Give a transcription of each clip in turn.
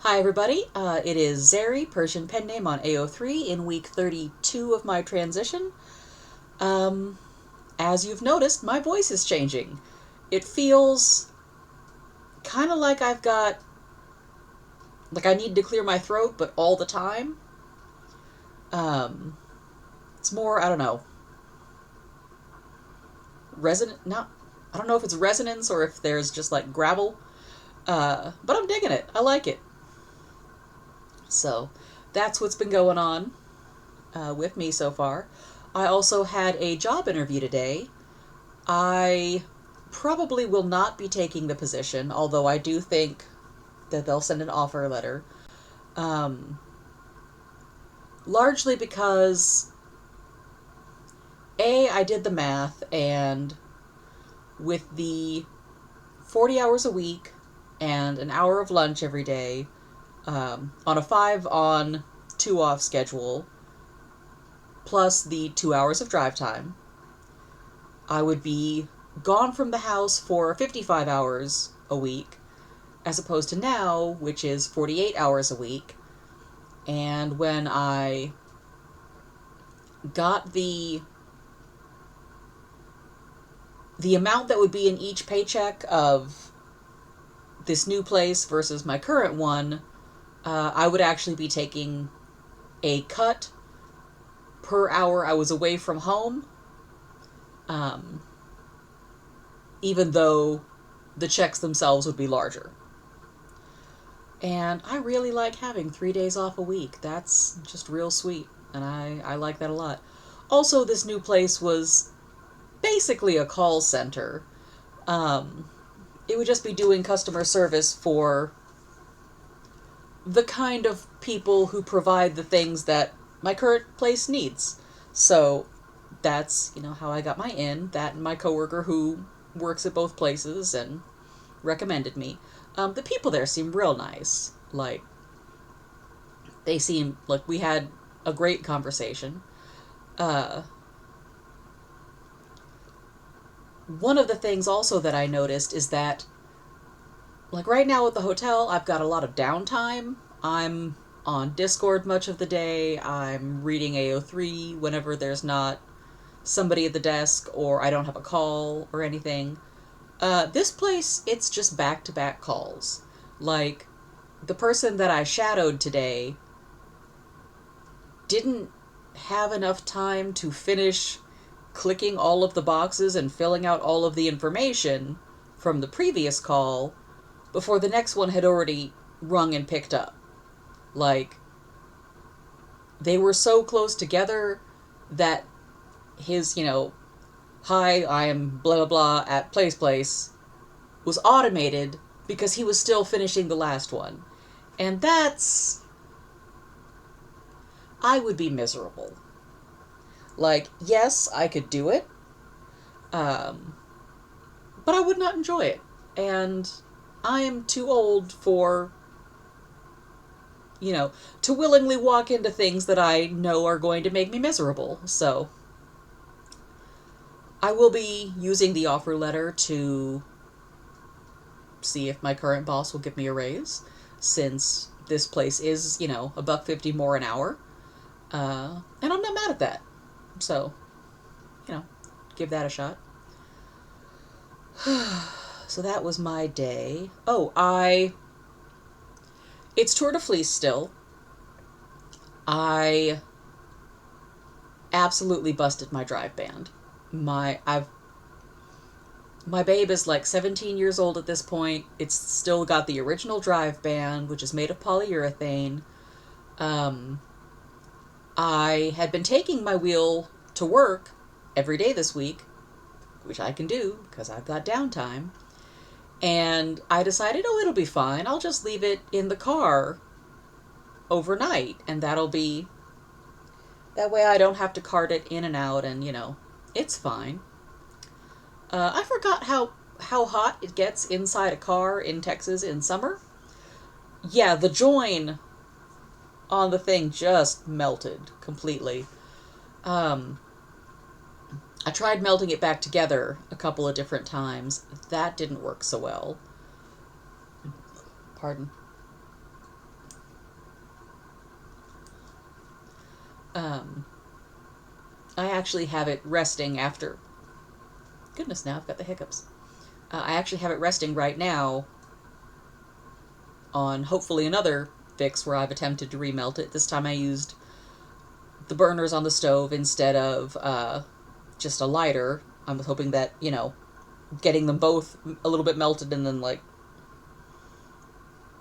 Hi everybody, it is Zeri, Persian pen name on AO3 in week 32 of my transition. Um, as you've noticed, my voice is changing. It feels kind of like like I need to clear my throat, but all the time. Um, it's more, I don't know, I don't know if it's resonance or if there's just like gravel. But I'm digging it. I like it. So that's what's been going on with me so far. I also had a job interview today. I probably will not be taking the position, although I do think that they'll send an offer letter. Um, Largely because, I did the math, and with the 40 hours a week and an hour of lunch every day, on a 5 on, 2 off schedule, plus the 2 hours of drive time, I would be gone from the house for 55 hours a week, as opposed to now, which is 48 hours a week. And when I got the amount that would be in each paycheck of this new place versus my current one, I would actually be taking a cut per hour I was away from home, um, even though the checks themselves would be larger. And I really like having 3 days off a week. That's just real sweet, and I like that a lot. Also, this new place was basically a call center. Um, it would just be doing customer service for the kind of people who provide the things that my current place needs. So that's, how I got my in. That and my coworker who works at both places and recommended me. The people there seem real nice. Like, they seem like we had a great conversation. Uh, One of the things also that I noticed is that, like right now at the hotel, I've got a lot of downtime. I'm on Discord much of the day. I'm reading AO3 whenever there's not somebody at the desk or I don't have a call or anything. This place, it's just back-to-back calls. Like, the person that I shadowed today didn't have enough time to finish clicking all of the boxes and filling out all of the information from the previous call before the next one had already rung and picked up. Like, they were so close together that his, hi, I am blah blah blah at place was automated because he was still finishing the last one. And I would be miserable. Like, yes, I could do it, um, but I would not enjoy it. And I am too old to willingly walk into things that I know are going to make me miserable. So I will be using the offer letter to see if my current boss will give me a raise, since this place is, $1.50 more an hour. And I'm not mad at that. So, you know, give that a shot. So that was my day. It's Tour de Fleece still. I absolutely busted my drive band. My babe is like 17 years old at this point. It's still got the original drive band, which is made of polyurethane. Um, I had been taking my wheel to work every day this week, which I can do because I've got downtime. And I decided, it'll be fine. I'll just leave it in the car overnight, and that way I don't have to cart it in and out, and, it's fine. I forgot how hot it gets inside a car in Texas in summer. Yeah, the join on the thing just melted completely. Um, I tried melting it back together a couple of different times. That didn't work so well. Pardon. Um, I actually have it resting after. Goodness, now I've got the hiccups. I actually have it resting right now on hopefully another fix where I've attempted to remelt it. This time I used the burners on the stove instead of just a lighter. I was hoping that, getting them both a little bit melted and then, like,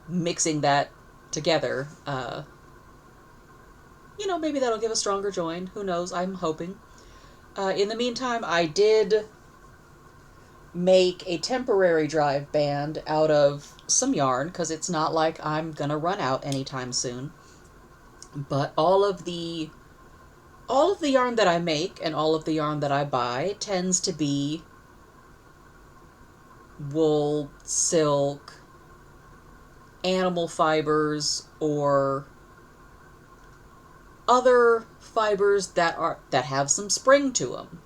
mixing that together, maybe that'll give a stronger join. Who knows? I'm hoping. In the meantime, I did make a temporary drive band out of some yarn, because it's not like I'm gonna run out anytime soon. But all of the yarn that I make and all of the yarn that I buy tends to be wool, silk, animal fibers, or other fibers that have some spring to them.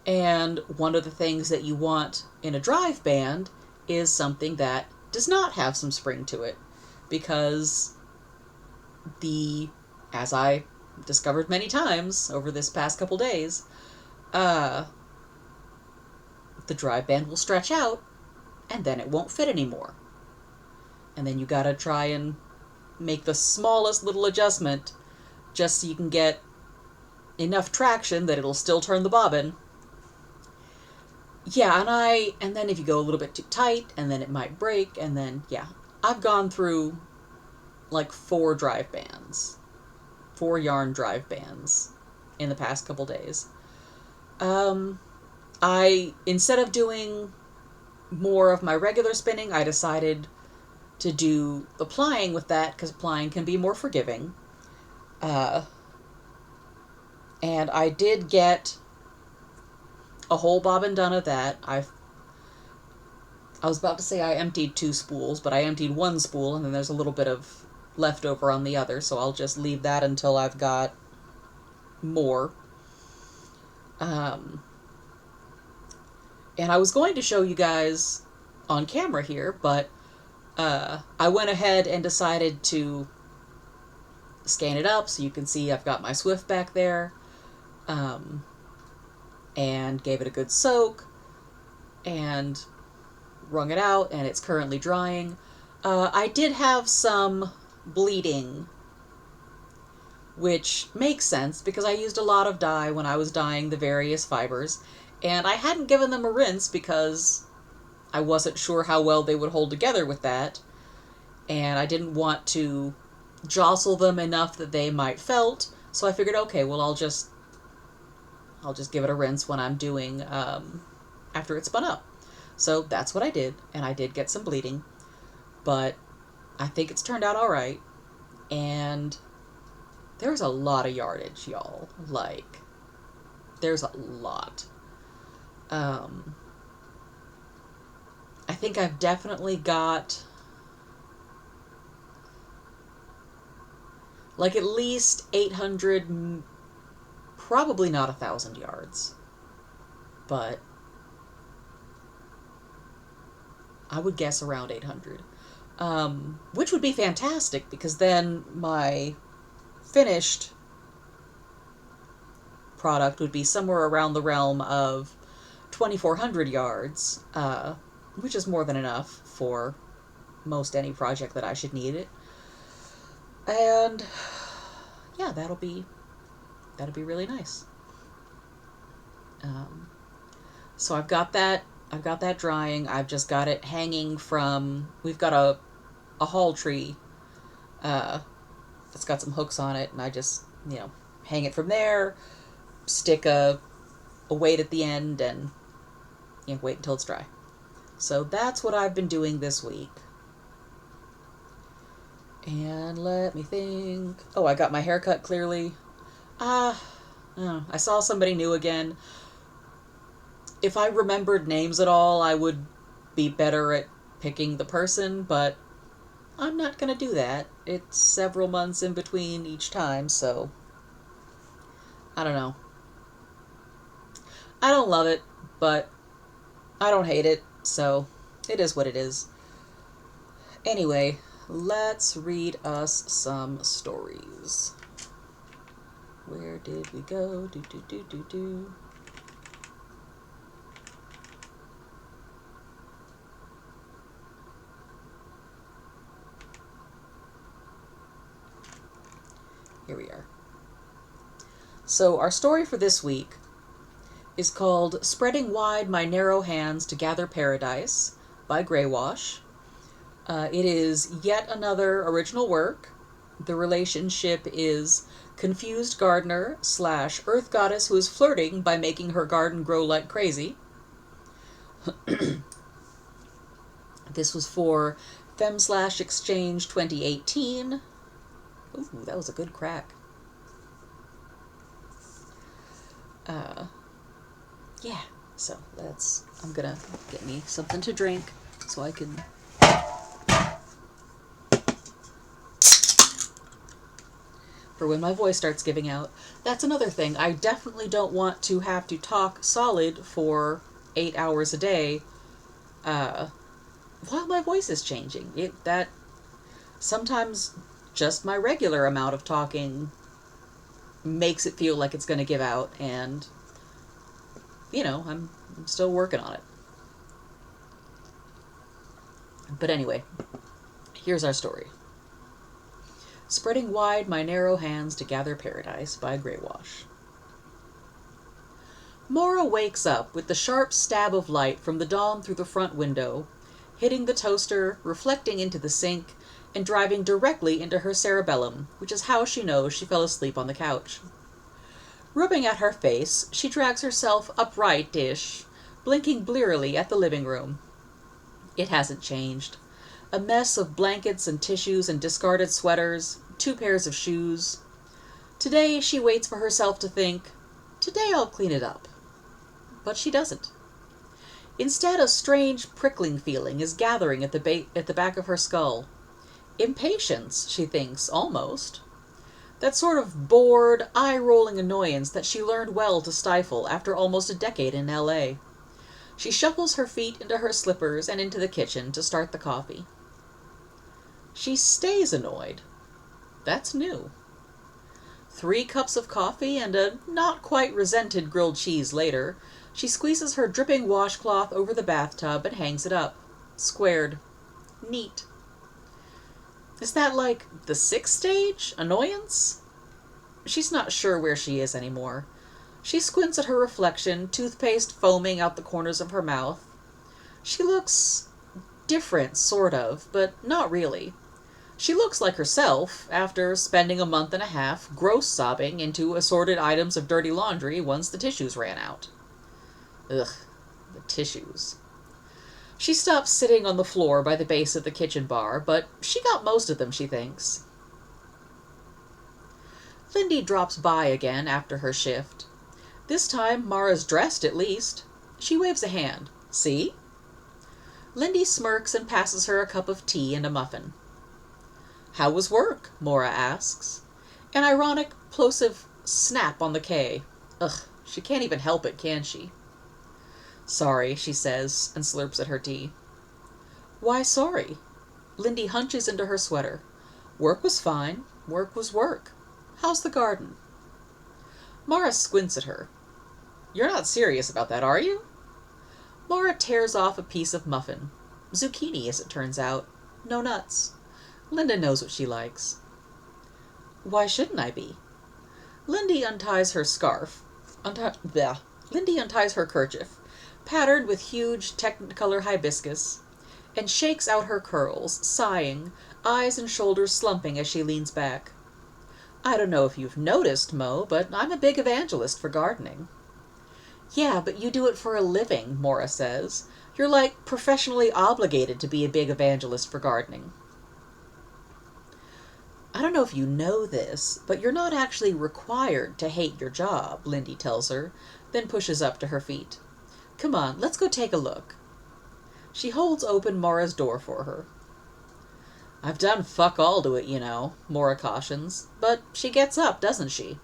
And one of the things that you want in a drive band is something that does not have some spring to it, because as I discovered many times over this past couple days, the drive band will stretch out and then it won't fit anymore. And then you gotta try and make the smallest little adjustment just so you can get enough traction that it'll still turn the bobbin. Yeah, and then if you go a little bit too tight, and then it might break, and then, yeah. I've gone through like 4 yarn drive bands in the past couple days. Instead of doing more of my regular spinning, I decided to do the plying with that, because plying can be more forgiving. And I did get a whole bobbin done of that. I was about to say I emptied 2 spools, but I emptied 1 spool, and then there's a little bit of leftover on the other, so I'll just leave that until I've got more. And I was going to show you guys on camera here, but I went ahead and decided to scan it up so you can see I've got my Swift back there, and gave it a good soak, and wrung it out, and it's currently drying. I did have some bleeding, which makes sense because I used a lot of dye when I was dyeing the various fibers, and I hadn't given them a rinse because I wasn't sure how well they would hold together with that, and I didn't want to jostle them enough that they might felt, so I figured, okay, well, I'll just give it a rinse when I'm doing, after it's spun up. So that's what I did, and I did get some bleeding, but I think it's turned out alright, and there's a lot of yardage, y'all. Like, there's a lot. I think I've definitely got like at least 800, probably not 1,000 yards, but I would guess around 800, which would be fantastic, because then my finished product would be somewhere around the realm of 2,400 yards, which is more than enough for most any project that I should need it. And yeah, that'll be really nice. So I've got that drying. I've just got it hanging from, we've got a haul tree that's got some hooks on it, and I just, hang it from there, stick a weight at the end, and wait until it's dry. So that's what I've been doing this week. And let me think. Oh, I got my hair cut clearly. I saw somebody new again. If I remembered names at all, I would be better at picking the person, but I'm not gonna do that. It's several months in between each time, so I don't know. I don't love it, but I don't hate it, so it is what it is. Anyway, let's read us some stories. Where did we go? Do, do, do, do, do. Here we are. So our story for this week is called Spreading Wide My Narrow Hands to Gather Paradise by Greywash. It is yet another original work. The relationship is confused gardener / earth goddess who is flirting by making her garden grow like crazy. This was for Fem/Exchange 2018. Ooh, that was a good crack. Yeah, so I'm gonna get me something to drink so I can for when my voice starts giving out. That's another thing. I definitely don't want to have to talk solid for 8 hours a day while my voice is changing. That sometimes just my regular amount of talking makes it feel like it's going to give out, and I'm still working on it. But anyway, here's our story. Spreading Wide My Narrow Hands to Gather Paradise by Greywash. Maura wakes up with the sharp stab of light from the dawn through the front window, hitting the toaster, reflecting into the sink, and driving directly into her cerebellum, which is how she knows she fell asleep on the couch. Rubbing at her face, she drags herself upright-ish, blinking blearily at the living room. It hasn't changed. A mess of blankets and tissues and discarded sweaters, 2 pairs of shoes. Today she waits for herself to think, today I'll clean it up. But she doesn't. Instead, a strange prickling feeling is gathering at the back of her skull. Impatience, she thinks, almost. That sort of bored, eye-rolling annoyance that she learned well to stifle after almost a decade in L.A. She shuffles her feet into her slippers and into the kitchen to start the coffee. She stays annoyed. That's new. 3 cups of coffee and a not-quite-resented grilled cheese later, she squeezes her dripping washcloth over the bathtub and hangs it up. Squared. Neat. Is that like the 6th stage? Annoyance? She's not sure where she is anymore. She squints at her reflection, toothpaste foaming out the corners of her mouth. She looks different, sort of, but not really. She looks like herself, after spending a month and a half gross sobbing into assorted items of dirty laundry once the tissues ran out. Ugh, the tissues. She stops sitting on the floor by the base of the kitchen bar, but she got most of them, she thinks. Lindy drops by again after her shift. This time, Mara's dressed at least. She waves a hand. See? Lindy smirks and passes her a cup of tea and a muffin. How was work? Maura asks. An ironic, plosive snap on the K. Ugh, she can't even help it, can she? Sorry, she says, and slurps at her tea. Why sorry? Lindy hunches into her sweater. Work was fine. Work was work. How's the garden? Mara squints at her. You're not serious about that, are you? Mara tears off a piece of muffin. Zucchini, as it turns out. No nuts. Linda knows what she likes. Why shouldn't I be? Lindy unties her scarf. Lindy unties her kerchief, patterned with huge Technicolor hibiscus, and shakes out her curls, sighing, eyes and shoulders slumping as she leans back. I don't know if you've noticed, Mo, but I'm a big evangelist for gardening. Yeah, but you do it for a living, Maura says. You're like professionally obligated to be a big evangelist for gardening. I don't know if you know this, but you're not actually required to hate your job, Lindy tells her, then pushes up to her feet. Come on, let's go take a look. She holds open Maura's door for her. I've done fuck all to it, Maura cautions, but she gets up, doesn't she?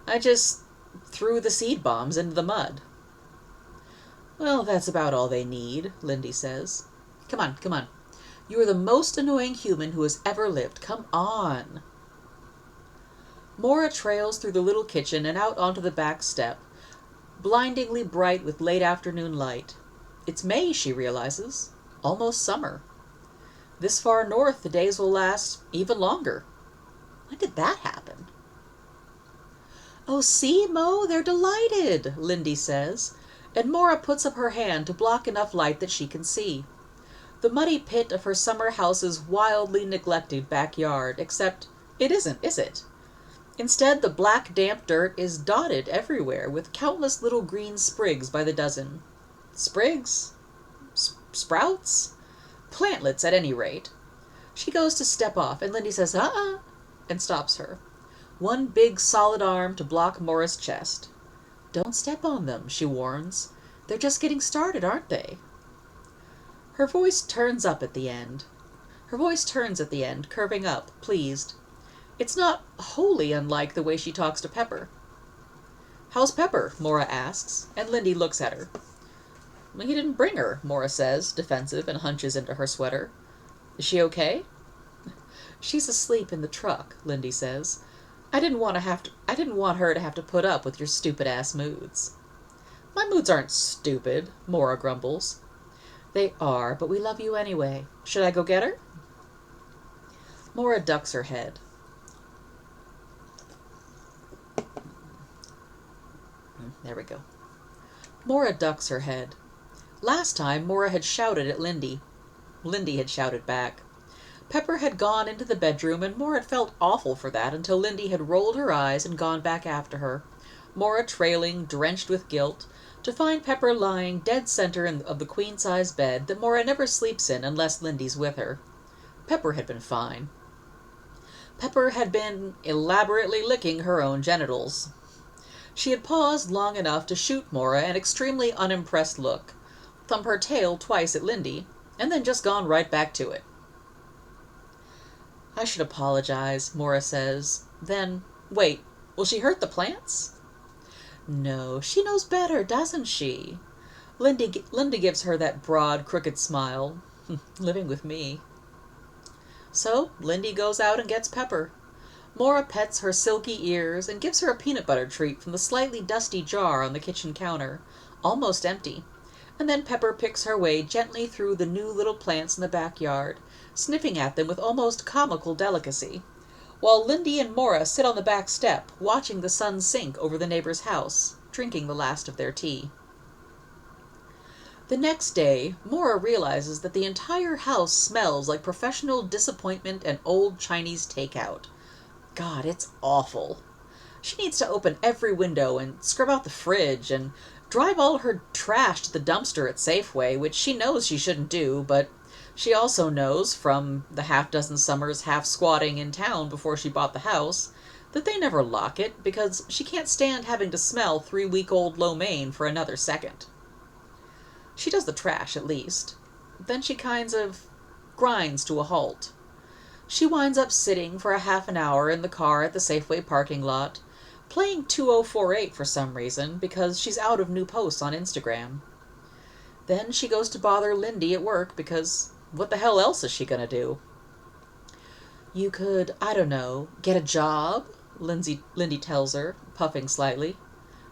I just threw the seed bombs into the mud. Well, that's about all they need, Lindy says. Come on. You are the most annoying human who has ever lived. Come on. Mora trails through the little kitchen and out onto the back step, blindingly bright with late afternoon light. It's May, she realizes. Almost summer. This far north, the days will last even longer. When did that happen? "Oh, see, Mo, they're delighted," Lindy says, and Mora puts up her hand to block enough light that she can see. The muddy pit of her summer house's wildly neglected backyard, except it isn't, is it? Instead, the black, damp dirt is dotted everywhere with countless little green sprigs by the dozen. Sprigs? Sprouts? Plantlets, at any rate. She goes to step off, and Lindy says, "Uh-uh," and stops her. One big, solid arm to block Mora's chest. "Don't step on them," she warns. "They're just getting started, aren't they?" Her voice turns at the end, curving up, pleased. It's not wholly unlike the way she talks to Pepper. "How's Pepper?" Mora asks, and Lindy looks at her. "He didn't bring her," Mora says, defensive, and hunches into her sweater. "Is she okay?" "She's asleep in the truck," Lindy says. I didn't want her to have to put up with your stupid-ass moods." "My moods aren't stupid," Mora grumbles. "They are, but we love you anyway. Should I go get her?" Mora ducks her head. There we go. Mora ducks her head. Last time, Mora had shouted at Lindy. Lindy had shouted back. Pepper had gone into the bedroom, and Mora had felt awful for that until Lindy had rolled her eyes and gone back after her, Mora trailing, drenched with guilt, to find Pepper lying dead center of the queen-size bed that Mora never sleeps in unless Lindy's with her. Pepper had been fine. Pepper had been elaborately licking her own genitals. She had paused long enough to shoot Mora an extremely unimpressed look, thump her tail twice at Lindy, and then just gone right back to it. "I should apologize," Mora says. Then, "Wait, will she hurt the plants?" "No, she knows better, doesn't she?" Lindy gives her that broad, crooked smile. "Living with me." So Lindy goes out and gets Pepper. Mora pets her silky ears and gives her a peanut butter treat from the slightly dusty jar on the kitchen counter, almost empty, and then Pepper picks her way gently through the new little plants in the backyard, sniffing at them with almost comical delicacy, while Lindy and Mora sit on the back step, watching the sun sink over the neighbor's house, drinking the last of their tea. The next day, Mora realizes that the entire house smells like professional disappointment and old Chinese takeout. God, it's awful. She needs to open every window and scrub out the fridge and drive all her trash to the dumpster at Safeway, which she knows she shouldn't do, but she also knows, from the half-dozen summers half-squatting in town before she bought the house, that they never lock it because she can't stand having to smell 3-week-old lo mein for another second. She does the trash, at least. Then she kind of grinds to a halt. She winds up sitting for a half an hour in the car at the Safeway parking lot, playing 2048 for some reason, because she's out of new posts on Instagram. Then she goes to bother Lindy at work, because what the hell else is she gonna do? "You could, I don't know, get a job," Lindy tells her, puffing slightly.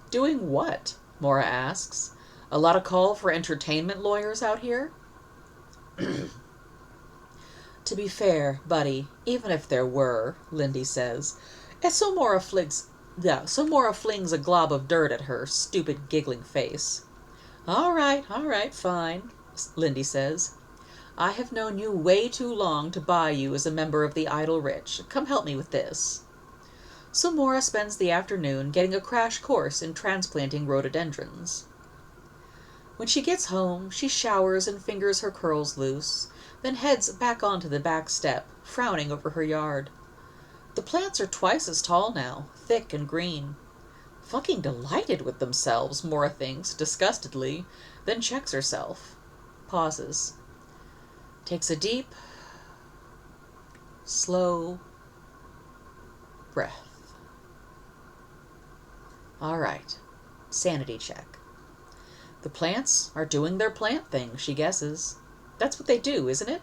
"Doing what?" Mora asks. "A lot of call for entertainment lawyers out here?" "To be fair, buddy, even if there were," Lindy says, and so Mora flings a glob of dirt at her stupid, giggling face. All right, fine," Lindy says. "I have known you way too long to buy you as a member of the idle rich. Come help me with this." So Mora spends the afternoon getting a crash course in transplanting rhododendrons. When she gets home, she showers and fingers her curls loose, then heads back onto the back step, frowning over her yard. The plants are twice as tall now, thick and green. Fucking delighted with themselves, Mora thinks, disgustedly, then checks herself. Pauses. Takes a deep, slow breath. All right, sanity check. The plants are doing their plant thing, she guesses. That's what they do, isn't it?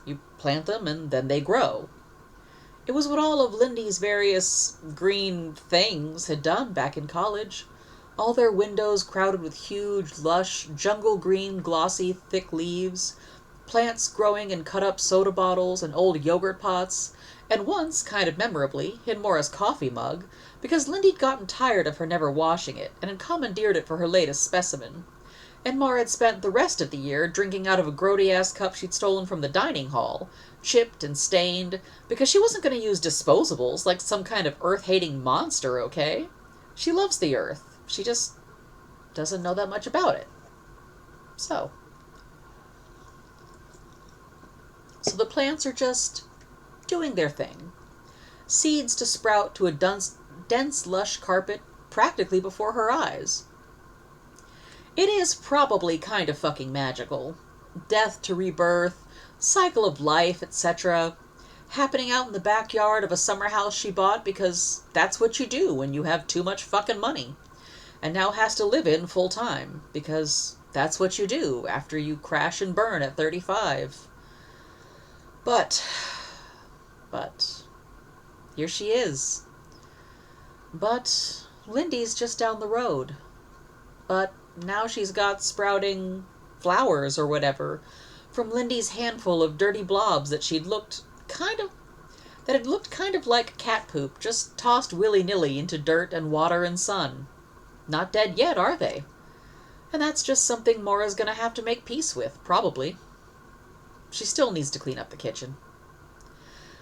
You plant them and then they grow. It was what all of Lindy's various green things had done back in college. All their windows crowded with huge, lush, jungle green, glossy, thick leaves, plants growing in cut-up soda bottles and old yogurt pots, and once, kind of memorably, in Mora's coffee mug, because Lindy'd gotten tired of her never washing it and had commandeered it for her latest specimen. And Mara had spent the rest of the year drinking out of a grody-ass cup she'd stolen from the dining hall, chipped and stained, because she wasn't going to use disposables like some kind of earth-hating monster, okay? She loves the earth. She just doesn't know that much about it. So the plants are just doing their thing. Seeds to sprout to a dense, lush carpet practically before her eyes. It is probably kind of fucking magical. Death to rebirth, cycle of life, etc. Happening out in the backyard of a summer house she bought because that's what you do when you have too much fucking money. And now has to live in full time because that's what you do after you crash and burn at 35. But, here she is. But Lindy's just down the road. But now she's got sprouting flowers or whatever from Lindy's handful of dirty blobs that had looked kind of like cat poop, just tossed willy-nilly into dirt and water and sun. Not dead yet, are they? And that's just something Mora's gonna have to make peace with, probably. She still needs to clean up the kitchen.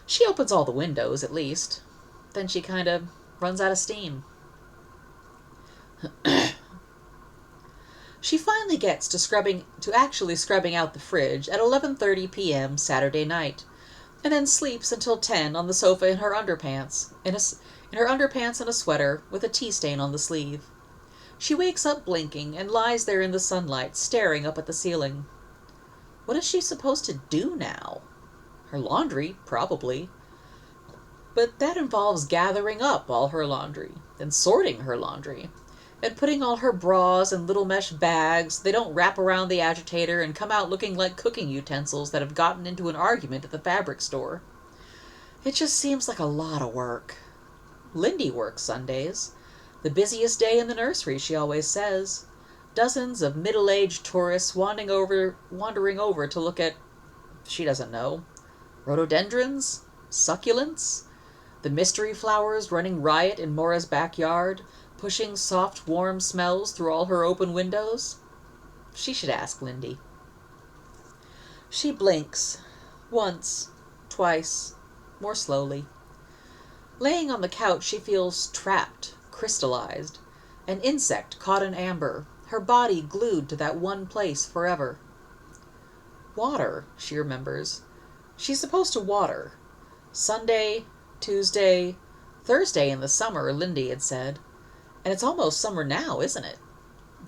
She opens all the windows, at least. Then she kind of runs out of steam. She finally gets to actually scrubbing out the fridge at 11:30 p.m. Saturday night, and then sleeps until 10 on the sofa in her underpants, in her underpants and a sweater with a tea stain on the sleeve. She wakes up blinking and lies there in the sunlight, staring up at the ceiling. What is she supposed to do now? Her laundry, probably. But that involves gathering up all her laundry, and sorting her laundry, and putting all her bras in little mesh bags so they don't wrap around the agitator and come out looking like cooking utensils that have gotten into an argument at the fabric store. It just seems like a lot of work. Lindy works Sundays. The busiest day in the nursery, she always says. Dozens of middle-aged tourists wandering over to look at, she doesn't know, rhododendrons? Succulents? The mystery flowers running riot in Mora's backyard, pushing soft, warm smells through all her open windows? She should ask Lindy. She blinks. Once. Twice. More slowly. Laying on the couch, she feels trapped, crystallized, an insect caught in amber, her body glued to that one place forever. Water, she remembers. She's supposed to water. Sunday, Tuesday, Thursday in the summer, Lindy had said. And it's almost summer now, isn't it?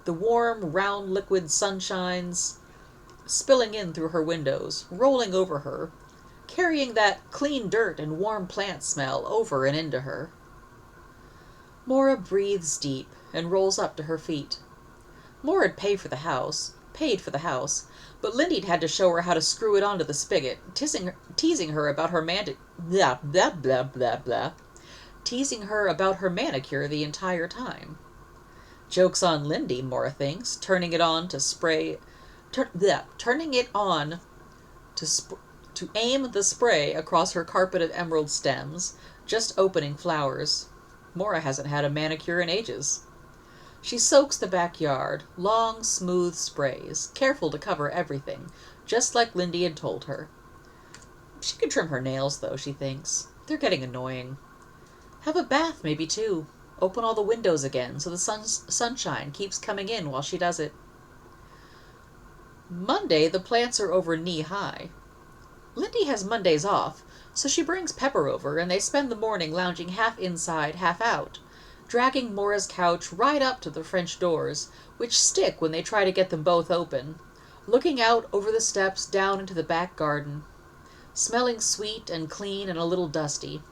The warm, round liquid sunshines spilling in through her windows, rolling over her, carrying that clean dirt and warm plant smell over and into her. Mora breathes deep and rolls up to her feet. Mora'd paid for the house, but Lindy'd had to show her how to screw it onto the spigot, teasing her about her teasing her about her manicure the entire time. Joke's on Lindy, Mora thinks, turning it on to aim the spray across her carpet of emerald stems, just opening flowers. Mora hasn't had a manicure in ages. She soaks the backyard, long, smooth sprays, careful to cover everything, just like Lindy had told her. She could trim her nails, though, she thinks. They're getting annoying. Have a bath, maybe, too. Open all the windows again so the sunshine keeps coming in while she does it. Monday, the plants are over knee-high. Lindy has Mondays off, so she brings Pepper over, and they spend the morning lounging half inside, half out, dragging Mora's couch right up to the French doors, which stick when they try to get them both open, looking out over the steps down into the back garden, smelling sweet and clean and a little dusty.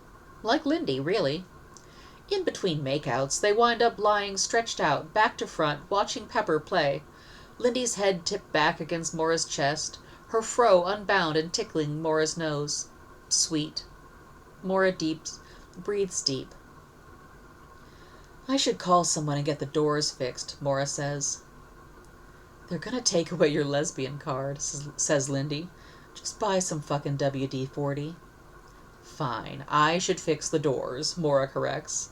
Like Lindy, really. In between makeouts, they wind up lying stretched out, back to front, watching Pepper play, Lindy's head tipped back against Mora's chest, her fro unbound and tickling Mora's nose. Sweet. Mora breathes deep. I should call someone and get the doors fixed, Mora says. They're gonna take away your lesbian card, says Lindy. Just buy some fucking WD-40. Fine, I should fix the doors, Mora corrects.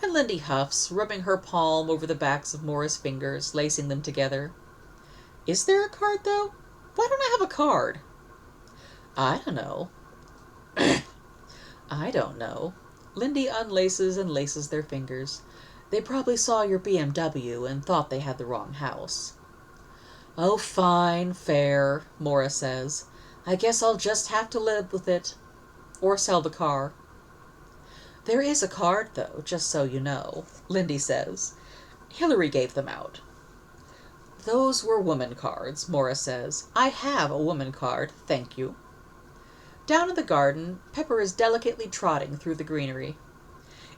And Lindy huffs, rubbing her palm over the backs of Mora's fingers, lacing them together. Is there a card, though? Why don't I have a card? I don't know. I don't know. Lindy unlaces and laces their fingers. They probably saw your BMW and thought they had the wrong house. Oh, fine, fair, Mora says. I guess I'll just have to live with it. Or sell the car. There is a card, though, just so you know, Lindy says. Hillary gave them out. Those were woman cards, Mora says. I have a woman card, thank you. Down in the garden, Pepper is delicately trotting through the greenery.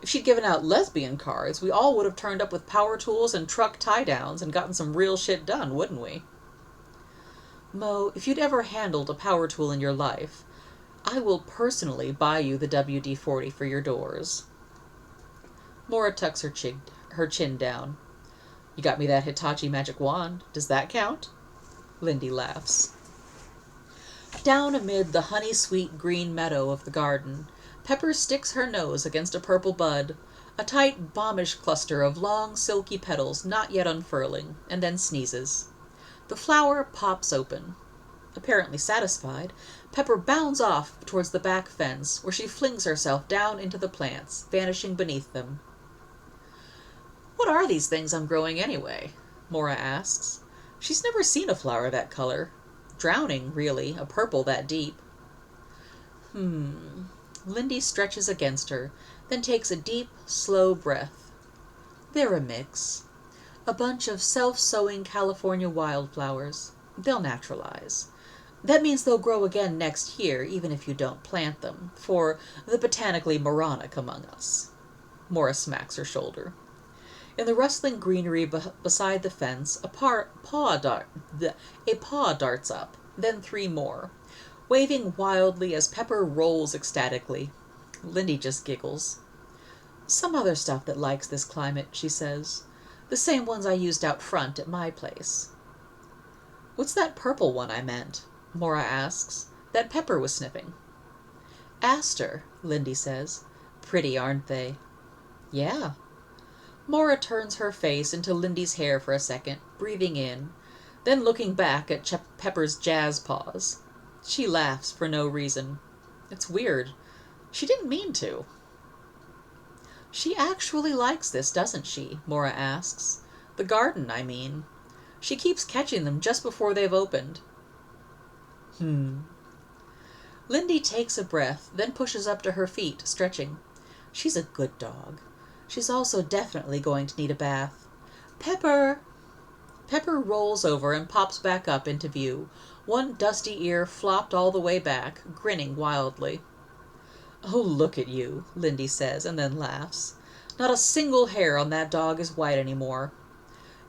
If she'd given out lesbian cards, we all would have turned up with power tools and truck tie-downs and gotten some real shit done, wouldn't we? Mo, if you'd ever handled a power tool in your life, I will personally buy you the WD-40 for your doors. Mora tucks her chin down. You got me that Hitachi magic wand. Does that count? Lindy laughs. Down amid the honey-sweet green meadow of the garden, Pepper sticks her nose against a purple bud, a tight, bombish cluster of long, silky petals not yet unfurling, and then sneezes. The flower pops open. Apparently satisfied, Pepper bounds off towards the back fence, where she flings herself down into the plants, vanishing beneath them. What are these things I'm growing anyway? Mora asks. She's never seen a flower that color. Drowning, really, a purple that deep. Lindy stretches against her, then takes a deep, slow breath. They're a mix. A bunch of self-sowing California wildflowers. They'll naturalize. That means they'll grow again next year, even if you don't plant them, for the botanically moronic among us. Mora smacks her shoulder. In the rustling greenery beside the fence, a paw darts up, then 3 more, waving wildly as Pepper rolls ecstatically. Lindy just giggles. Some other stuff that likes this climate, she says. The same ones I used out front at my place. What's that purple one I meant? Mora asks. That Pepper was sniffing. Aster, Lindy says. Pretty, aren't they? Yeah. Mora turns her face into Lindy's hair for a second, breathing in, then looking back at Pepper's jazz paws. She laughs for no reason. It's weird. She didn't mean to. She actually likes this, doesn't she? Mora asks. The garden, I mean. She keeps catching them just before they've opened. Lindy takes a breath, then pushes up to her feet, stretching. She's a good dog. She's also definitely going to need a bath. Pepper! Pepper rolls over and pops back up into view, one dusty ear flopped all the way back, grinning wildly. Oh, look at you, Lindy says, and then laughs. Not a single hair on that dog is white anymore.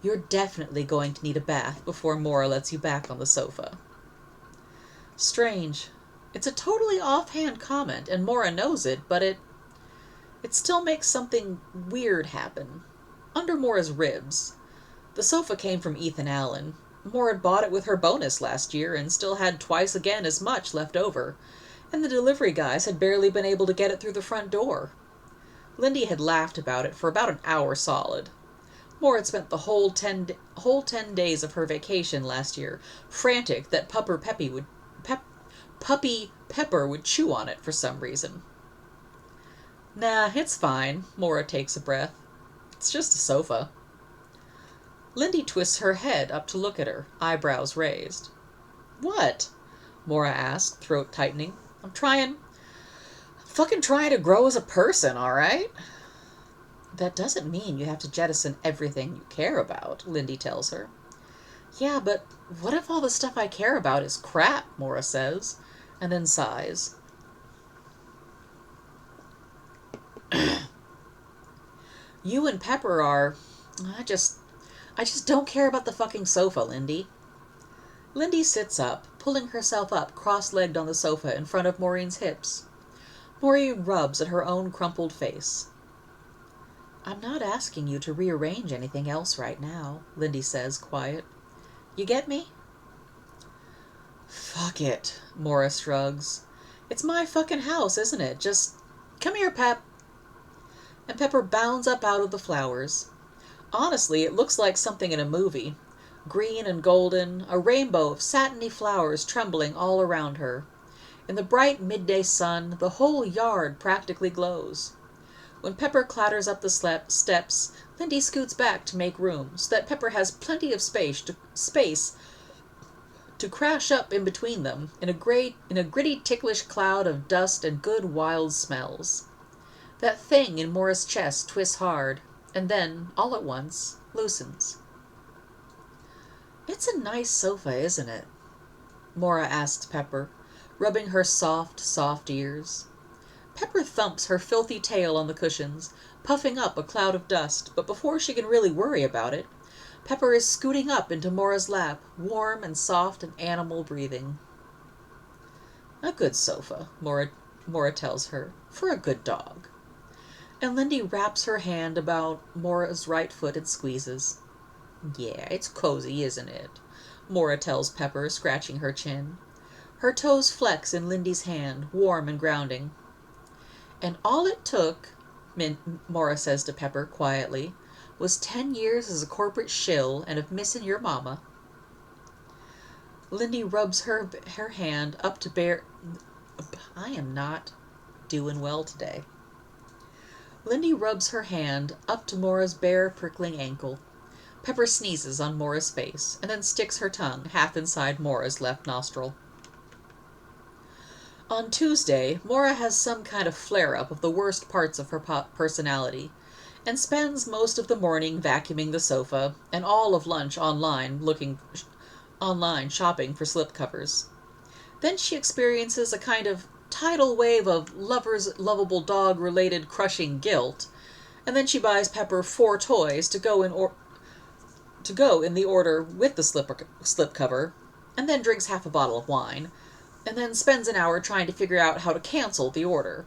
You're definitely going to need a bath before Mora lets you back on the sofa. Strange. It's a totally offhand comment, and Mora knows it, but it still makes something weird happen. Under Mora's ribs. The sofa came from Ethan Allen. Mora had bought it with her bonus last year and still had twice again as much left over, and the delivery guys had barely been able to get it through the front door. Lindy had laughed about it for about an hour solid. Mora had spent the whole 10 days of her vacation last year frantic that Puppy Pepper would chew on it for some reason. Nah, it's fine, Mora takes a breath. It's just a sofa. Lindy twists her head up to look at her, eyebrows raised. What? Mora asked, throat tightening. I'm fucking trying to grow as a person, all right? That doesn't mean you have to jettison everything you care about, Lindy tells her. Yeah, but what if all the stuff I care about is crap, Mora says, and then sighs. You and Pepper are... I just don't care about the fucking sofa, Lindy. Lindy sits up, pulling herself up cross-legged on the sofa in front of Maureen's hips. Maureen rubs at her own crumpled face. I'm not asking you to rearrange anything else right now, Lindy says, quiet. You get me? Fuck it, Morris shrugs. It's my fucking house, isn't it? Just come here, Pep. And Pepper bounds up out of the flowers. Honestly, it looks like something in a movie. Green and golden, a rainbow of satiny flowers trembling all around her. In the bright midday sun, the whole yard practically glows. When Pepper clatters up the steps, Lindy scoots back to make room, so that Pepper has plenty of space to crash up in between them in a gritty, ticklish cloud of dust and good wild smells. That thing in Mora's chest twists hard, and then, all at once, loosens. It's a nice sofa, isn't it? Mora asks Pepper, rubbing her soft ears. Pepper thumps her filthy tail on the cushions, puffing up a cloud of dust, but before she can really worry about it, Pepper is scooting up into Mora's lap, warm and soft and animal breathing. A good sofa, Mora tells her, for a good dog. And Lindy wraps her hand about Mora's right foot and squeezes. Yeah, it's cozy, isn't it? Mora tells Pepper, scratching her chin. Her toes flex in Lindy's hand, warm and grounding. And all it took, Mora says to Pepper quietly, was 10 years as a corporate shill and of missing your mama. Lindy rubs her hand up to bear... I am not doing well today. Lindy rubs her hand up to Mora's bare, prickling ankle. Pepper sneezes on Mora's face, and then sticks her tongue half inside Mora's left nostril. On Tuesday, Mora has some kind of flare-up of the worst parts of her personality, and spends most of the morning vacuuming the sofa, and all of lunch online shopping for slipcovers. Then she experiences a kind of tidal wave of lovable dog-related crushing guilt, and then she buys Pepper 4 toys to go in the order with the slipcover, and then drinks half a bottle of wine, and then spends an hour trying to figure out how to cancel the order.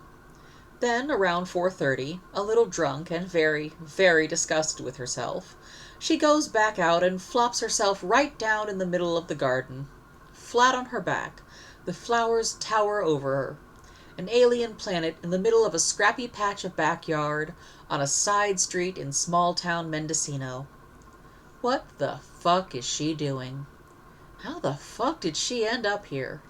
Then, around 4:30, a little drunk and very, very disgusted with herself, she goes back out and flops herself right down in the middle of the garden. Flat on her back, the flowers tower over her. An alien planet in the middle of a scrappy patch of backyard on a side street in small-town Mendocino. What the fuck is she doing? How the fuck did she end up here?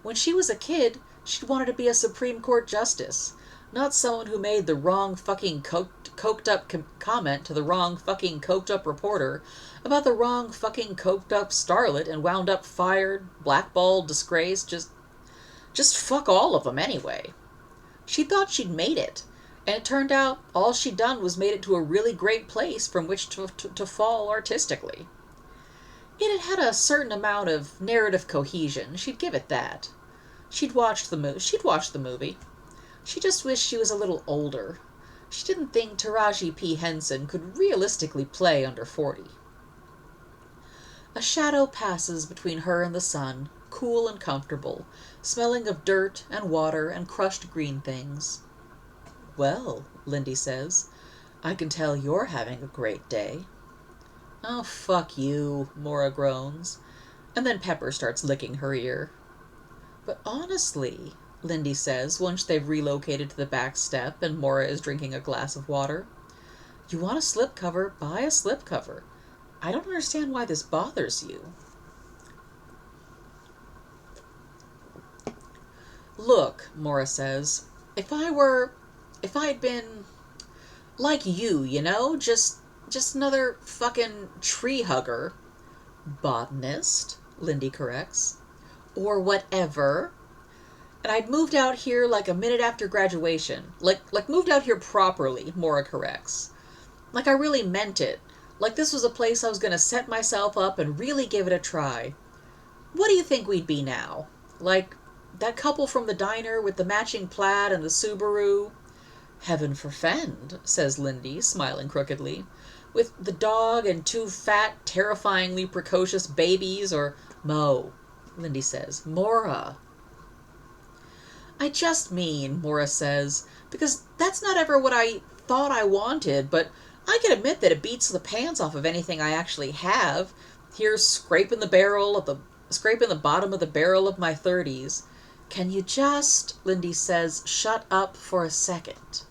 When she was a kid, she'd wanted to be a Supreme Court justice, not someone who made the wrong fucking coked-up comment to the wrong fucking coked-up reporter about the wrong fucking coked-up starlet and wound up fired, blackballed, disgraced, just fuck all of them anyway. She thought she'd made it, and it turned out all she'd done was made it to a really great place from which to fall artistically. It had a certain amount of narrative cohesion, she'd give it that. She'd watched the movie. She just wished she was a little older. She didn't think Taraji P. Henson could realistically play under 40. A shadow passes between her and the sun, cool and comfortable, smelling of dirt and water and crushed green things. Well, Lindy says, I can tell you're having a great day. Oh, fuck you, Mora groans, and then Pepper starts licking her ear. But honestly, Lindy says, once they've relocated to the back step and Mora is drinking a glass of water, you want a slipcover, buy a slipcover. I don't understand why this bothers you. Look, Mora says, if I'd been like you know, just another fucking tree hugger. Botanist, Lindy corrects. Or whatever. And I'd moved out here like a minute after graduation. Like moved out here properly, Mora corrects. Like I really meant it. Like this was a place I was going to set myself up and really give it a try. What do you think we'd be now? Like that couple from the diner with the matching plaid and the Subaru? Heaven forfend, says Lindy, smiling crookedly. With the dog and 2 fat, terrifyingly precocious babies, or Mo, Lindy says. Mora. I just mean, Morris says, because that's not ever what I thought I wanted, but I can admit that it beats the pants off of anything I actually have. Here's scraping the bottom of the barrel of my 30s. Can you just, Lindy says, shut up for a second?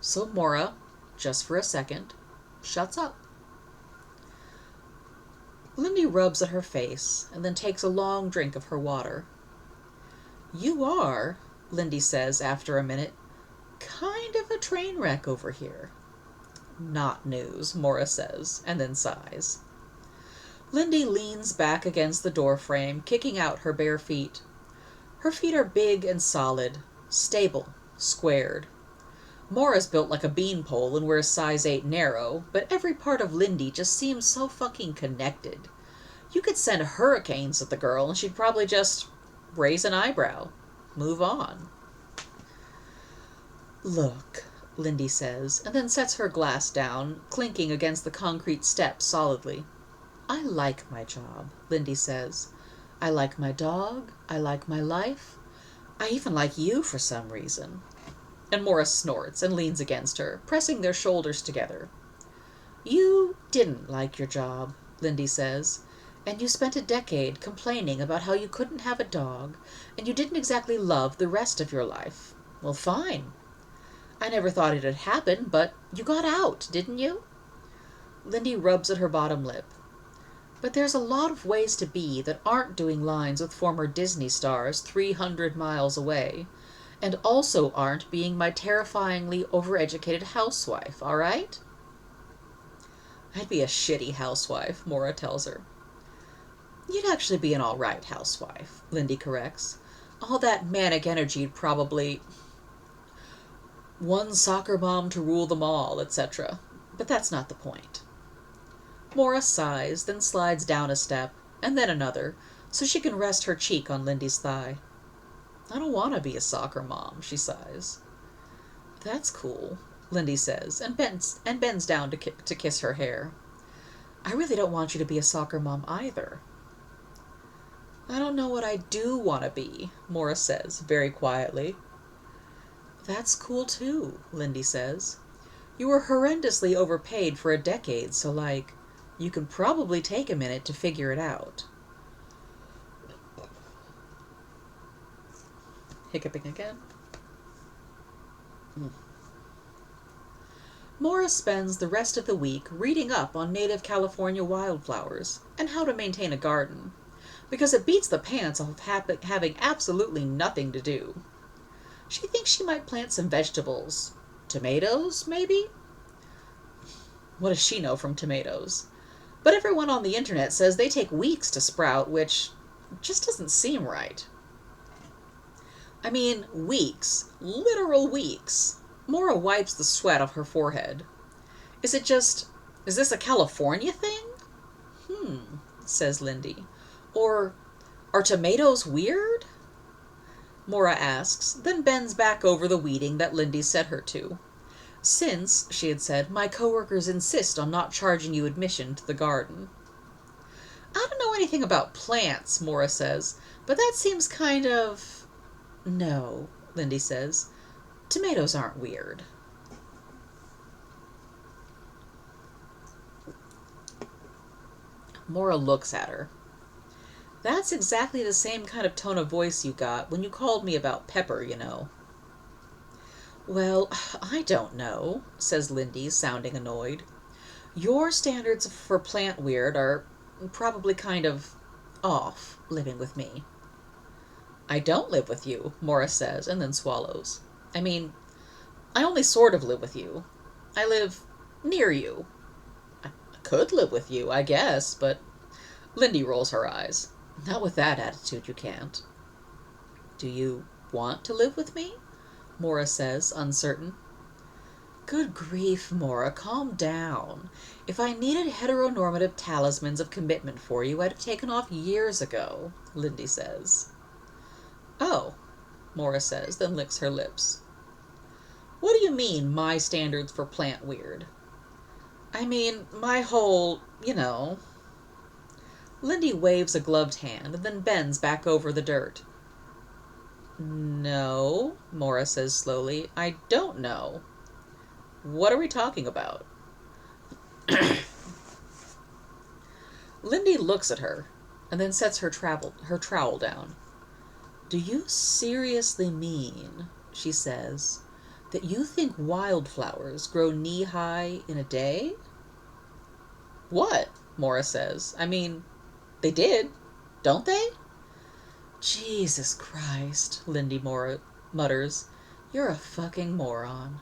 So Mora, just for a second, shuts up. Lindy rubs at her face and then takes a long drink of her water. You are, Lindy says after a minute, kind of a train wreck over here. Not news, Mora says, and then sighs. Lindy leans back against the doorframe, kicking out her bare feet. Her feet are big and solid, stable, squared. Mora's built like a beanpole and wears size 8 narrow, but every part of Lindy just seems so fucking connected. You could send hurricanes at the girl and she'd probably just raise an eyebrow. Move on. Look, Lindy says, and then sets her glass down, clinking against the concrete steps solidly. I like my job, Lindy says. I like my dog. I like my life. I even like you for some reason. And Morris snorts and leans against her, pressing their shoulders together. You didn't like your job, Lindy says, and you spent a decade complaining about how you couldn't have a dog, and you didn't exactly love the rest of your life. Well, fine. I never thought it'd happen, but you got out, didn't you? Lindy rubs at her bottom lip. But there's a lot of ways to be that aren't doing lines with former Disney stars 300 miles away, and also aren't being my terrifyingly overeducated housewife, all right? I'd be a shitty housewife, Mora tells her. You'd actually be an all right housewife, Lindy corrects. All that manic energy'd probably... one soccer mom to rule them all, etc. But that's not the point. Mora sighs, then slides down a step, and then another, so she can rest her cheek on Lindy's thigh. I don't want to be a soccer mom, she sighs. That's cool, Lindy says, and bends down to kiss her hair. I really don't want you to be a soccer mom either. I don't know what I do want to be, Mora says, very quietly. That's cool too, Lindy says. You were horrendously overpaid for a decade, so you can probably take a minute to figure it out. Hiccuping again. Mora spends the rest of the week reading up on native California wildflowers and how to maintain a garden, because it beats the pants off having absolutely nothing to do. She thinks she might plant some vegetables. Tomatoes, maybe? What does she know from tomatoes? But everyone on the internet says they take weeks to sprout, which just doesn't seem right. I mean, weeks. Literal weeks. Mora wipes the sweat off her forehead. Is this a California thing? Says Lindy. Or, are tomatoes weird? Mora asks, then bends back over the weeding that Lindy set her to. Since, she had said, my coworkers insist on not charging you admission to the garden. I don't know anything about plants, Mora says, but that seems kind of... No, Lindy says. Tomatoes aren't weird. Mora looks at her. That's exactly the same kind of tone of voice you got when you called me about Pepper, you know. Well, I don't know, says Lindy, sounding annoyed. Your standards for plant weird are probably kind of off, living with me. I don't live with you, Mora says, and then swallows. I mean, I only sort of live with you. I live near you. I could live with you, I guess, but... Lindy rolls her eyes. Not with that attitude, you can't. Do you want to live with me? Mora says, uncertain. Good grief, Mora, calm down. If I needed heteronormative talismans of commitment for you, I'd have taken off years ago, Lindy says. Oh, Mora says, then licks her lips. What do you mean, my standards for plant weird? I mean, my whole, Lindy waves a gloved hand and then bends back over the dirt. No, Mora says slowly. I don't know. What are we talking about? Lindy looks at her and then sets her trowel down. Do you seriously mean, she says, that you think wildflowers grow knee-high in a day? What? Mora says. I mean, they did, don't they? Jesus Christ, Lindy Mora mutters. You're a fucking moron.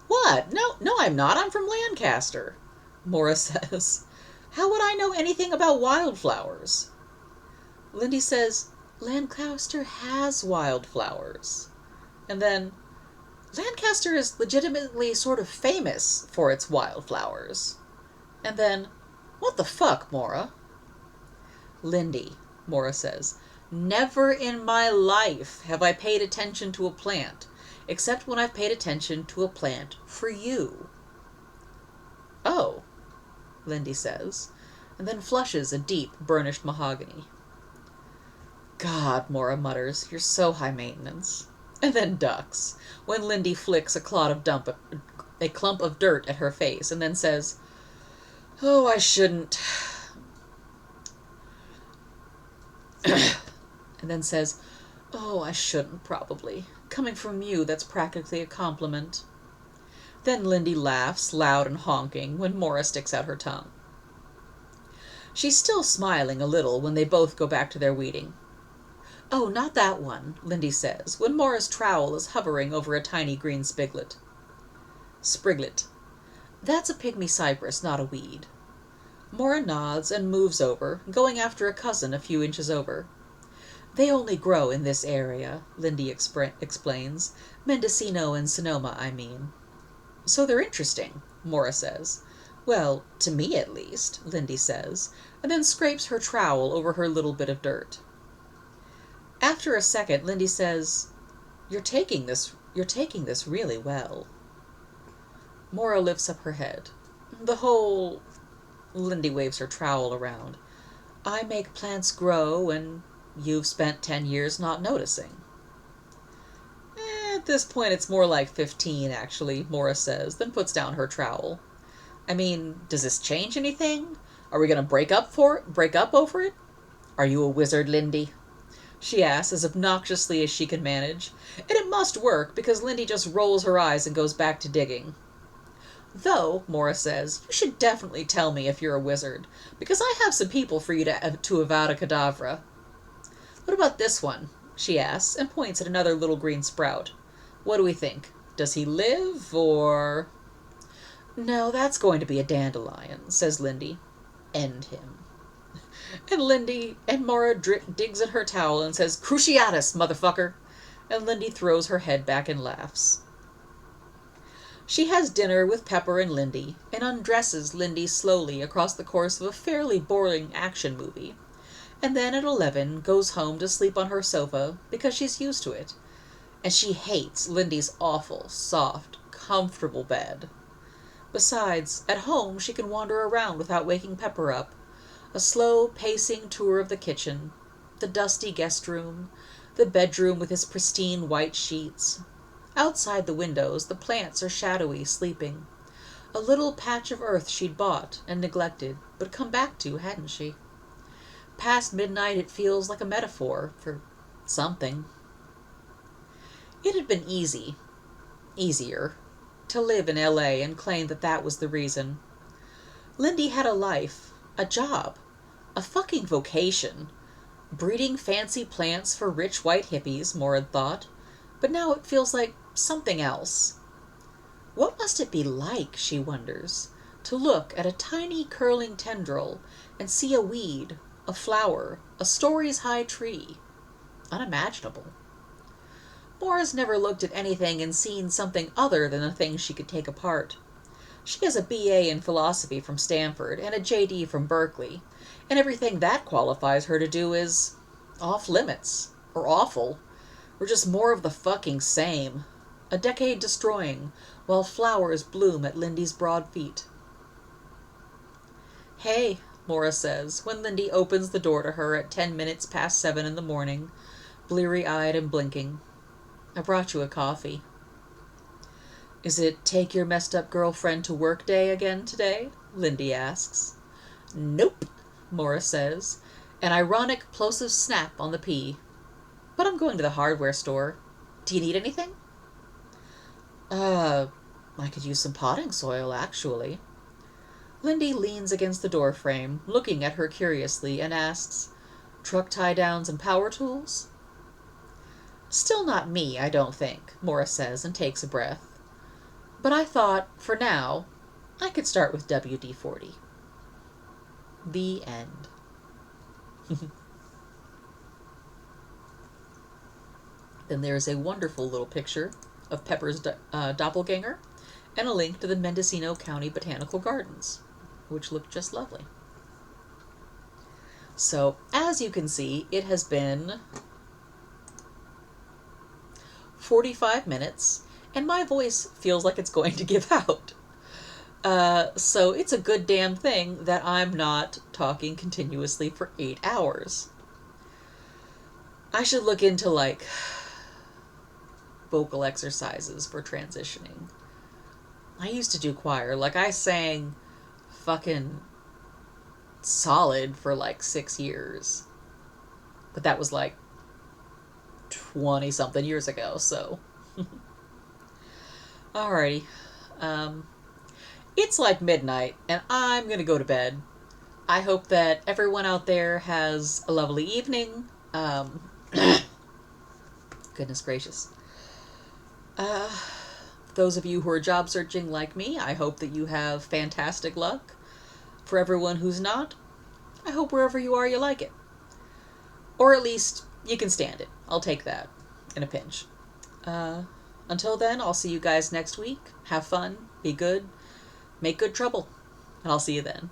What? No, I'm not. I'm from Lancaster, Mora says. How would I know anything about wildflowers? Lindy says, Lancaster has wildflowers. And then, Lancaster is legitimately sort of famous for its wildflowers. And then, what the fuck, Mora? Lindy, Mora says, never in my life have I paid attention to a plant, except when I've paid attention to a plant for you. Oh, Lindy says, and then flushes a deep, burnished mahogany. God, Mora mutters, you're so high maintenance. And then ducks, when Lindy flicks a clump of dirt at her face, and then says, oh, I shouldn't. And then says, oh, I shouldn't, probably. Coming from you, that's practically a compliment. Then Lindy laughs, loud and honking, when Mora sticks out her tongue. She's still smiling a little when they both go back to their weeding. Oh, not that one, Lindy says, when Mora's trowel is hovering over a tiny green spriglet. That's a pygmy cypress, not a weed. Mora nods and moves over, going after a cousin a few inches over. They only grow in this area, Lindy explains. Mendocino and Sonoma, I mean. So they're interesting, Mora says. Well, to me at least, Lindy says, and then scrapes her trowel over her little bit of dirt. After a second, Lindy says, You're taking this really well. Mora lifts up her head. The whole... Lindy waves her trowel around. I make plants grow, and you've spent 10 years not noticing. At this point, it's more like 15, actually, Mora says, then puts down her trowel. I mean, does this change anything? Are we going to break up over it? Are you a wizard, Lindy? She asks as obnoxiously as she can manage. And it must work, because Lindy just rolls her eyes and goes back to digging. Though, Mora says, you should definitely tell me if you're a wizard, because I have some people for you to Avada Kedavra. What about this one? She asks, and points at another little green sprout. What do we think? Does he live, or... No, that's going to be a dandelion, says Lindy. End him. And Mora digs at her towel and says, Cruciatus, motherfucker! And Lindy throws her head back and laughs. She has dinner with Pepper and Lindy, and undresses Lindy slowly across the course of a fairly boring action movie, and then at 11 goes home to sleep on her sofa because she's used to it, and she hates Lindy's awful, soft, comfortable bed. Besides, at home she can wander around without waking Pepper up, a slow pacing tour of the kitchen, the dusty guest room, the bedroom with its pristine white sheets. Outside the windows, the plants are shadowy, sleeping. A little patch of earth she'd bought and neglected, but come back to, hadn't she? Past midnight, it feels like a metaphor for something. It had been easier, to live in L.A. and claim that that was the reason. Lindy had a life, a job, a fucking vocation. Breeding fancy plants for rich white hippies, Mora had thought. But now it feels like something else. What must it be like, she wonders, to look at a tiny curling tendril and see a weed, a flower, a stories high tree? Unimaginable. Mora's never looked at anything and seen something other than the things she could take apart. She has a B.A. in philosophy from Stanford and a J.D. from Berkeley, and everything that qualifies her to do is off-limits, or awful, or just more of the fucking same. A decade destroying, while flowers bloom at Lindy's broad feet. Hey, Mora says, when Lindy opens the door to her at 10 minutes past 7 in the morning, bleary-eyed and blinking. I brought you a coffee. Is it take your messed up girlfriend to work day again today? Lindy asks. Nope, Morris says, an ironic plosive snap on the P. But I'm going to the hardware store. Do you need anything? I could use some potting soil, actually. Lindy leans against the doorframe, looking at her curiously, and asks, Truck tie-downs and power tools? Still not me, I don't think, Morris says and takes a breath. But I thought, for now, I could start with WD-40. The end. Then there's a wonderful little picture of Pepper's doppelganger and a link to the Mendocino County Botanical Gardens, which look just lovely. So, as you can see, it has been 45 minutes, and my voice feels like it's going to give out. So it's a good damn thing that I'm not talking continuously for 8 hours. I should look into, like, vocal exercises for transitioning. I used to do choir. Like, I sang fucking solid for, like, 6 years. But that was, like, 20-something years ago, so... Alrighty. It's like midnight, and I'm gonna go to bed. I hope that everyone out there has a lovely evening. Goodness gracious. Those of you who are job searching like me, I hope that you have fantastic luck. For everyone who's not, I hope wherever you are you like it. Or at least you can stand it. I'll take that in a pinch. Until then, I'll see you guys next week. Have fun, be good, make good trouble, and I'll see you then.